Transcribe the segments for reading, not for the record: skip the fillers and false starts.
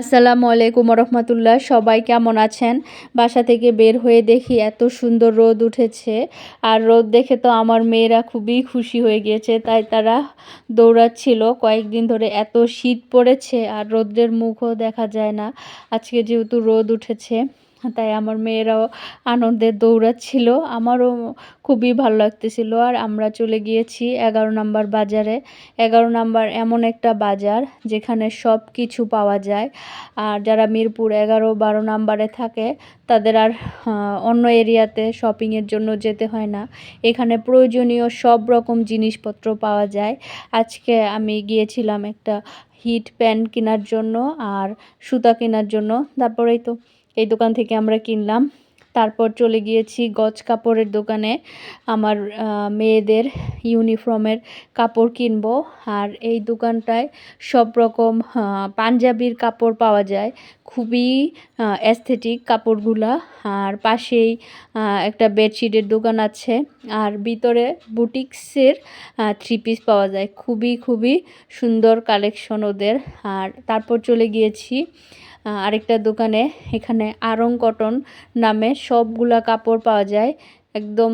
আসসালামু আলাইকুম রহমতুল্লাহ। সবাই কেমন আছেন? বাসা থেকে বের হয়ে দেখি এত সুন্দর রোদ উঠেছে। আর রোদ দেখে তো আমার মেয়েরা খুবই খুশি হয়ে গিয়েছে, তাই তারা দৌড়াচ্ছিল। কয়েকদিন ধরে এত শীত পড়েছে আর রৌদ্রের মুখও দেখা যায় না। আজকে যেহেতু রোদ উঠেছে, তাই আমার মেয়েরাও আনন্দে দৌড়াচ্ছিল। আমারও খুবই ভালো লাগতেছিল। আর আমরা চলে গিয়েছি ১১ নম্বর বাজারে। ১১ নম্বর এমন একটা বাজার যেখানে সব কিছু পাওয়া যায়। আর যারা মিরপুর ১১-১২ নাম্বারে থাকে তাদের আর অন্য এরিয়াতে শপিংয়ের জন্য যেতে হয় না। এখানে প্রয়োজনীয় সব রকম জিনিসপত্র পাওয়া যায়। আজকে আমি গিয়েছিলাম একটা হিট প্যান্ট কেনার জন্য আর সুতা কেনার জন্য। তারপরেই তো এই দোকান থেকে আমরা কিনলাম। তারপর চলে গিয়েছি গজ কাপড়ের দোকানে আমার মেয়েদের ইউনিফর্মের কাপড় কিনবো। আর এই দোকানটায় সব রকম পাঞ্জাবির কাপড় পাওয়া যায়, খুবই অ্যাস্থেটিক কাপড়গুলা। আর পাশেই একটা বেডশিটের দোকান আছে। আর ভিতরে বুটিক্সের থ্রি পিস পাওয়া যায়, খুবই খুবই সুন্দর কালেকশন ওদের। আর তারপর চলে গিয়েছি আরেকটা দোকানে। এখানে আরং কটন নামে সবগুলা কাপড় পাওয়া যায়, একদম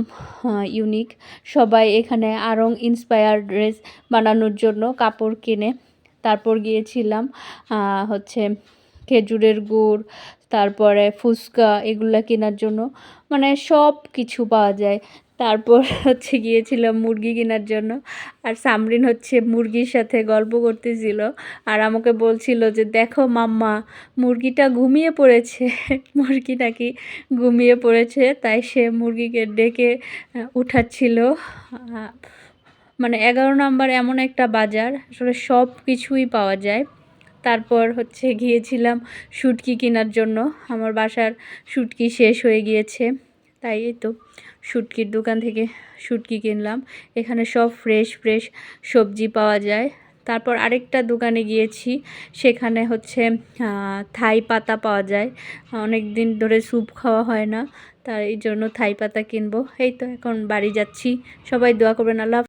ইউনিক। সবাই এখানে আরং ইন্সপায়ার্ড ড্রেস বানানোর জন্য কাপড় কেনে। তারপর গিয়েছিলাম হচ্ছে খেজুরের গুড়, তারপরে ফুচকা, এগুলা কেনার জন্য। মানে সব কিছু পাওয়া যায়। তারপর হচ্ছে গিয়েছিলাম মুরগি কেনার জন্য। আর সামরিন হচ্ছে মুরগির সাথে গল্প করতেছিল আর আমাকে বলছিল যে দেখো মাম্মা, মুরগিটা ঘুমিয়ে পড়েছে। মুরগি নাকি ঘুমিয়ে পড়েছে, তাই সে মুরগিকে ডেকে উঠাচ্ছিল। মানে ১১ নম্বর এমন একটা বাজার, আসলে সব কিছুই পাওয়া যায়। তারপর হচ্ছে গিয়েছিলাম শুটকি কেনার জন্য। আমার বাসার শুটকি শেষ হয়ে গিয়েছে, তাই এই তো শুটকির দোকান থেকে শুটকি কিনলাম। এখানে সব ফ্রেশ ফ্রেশ সবজি পাওয়া যায়। তারপর আরেকটা দোকানে গিয়েছি, সেখানে হচ্ছে থাই পাতা পাওয়া যায়। অনেক দিন ধরে স্যুপ খাওয়া হয় না, তাই এই জন্য থাই পাতা কিনবো। এই তো এখন বাড়ি যাচ্ছি। সবাই দোয়া করবেন। আল্লাহ।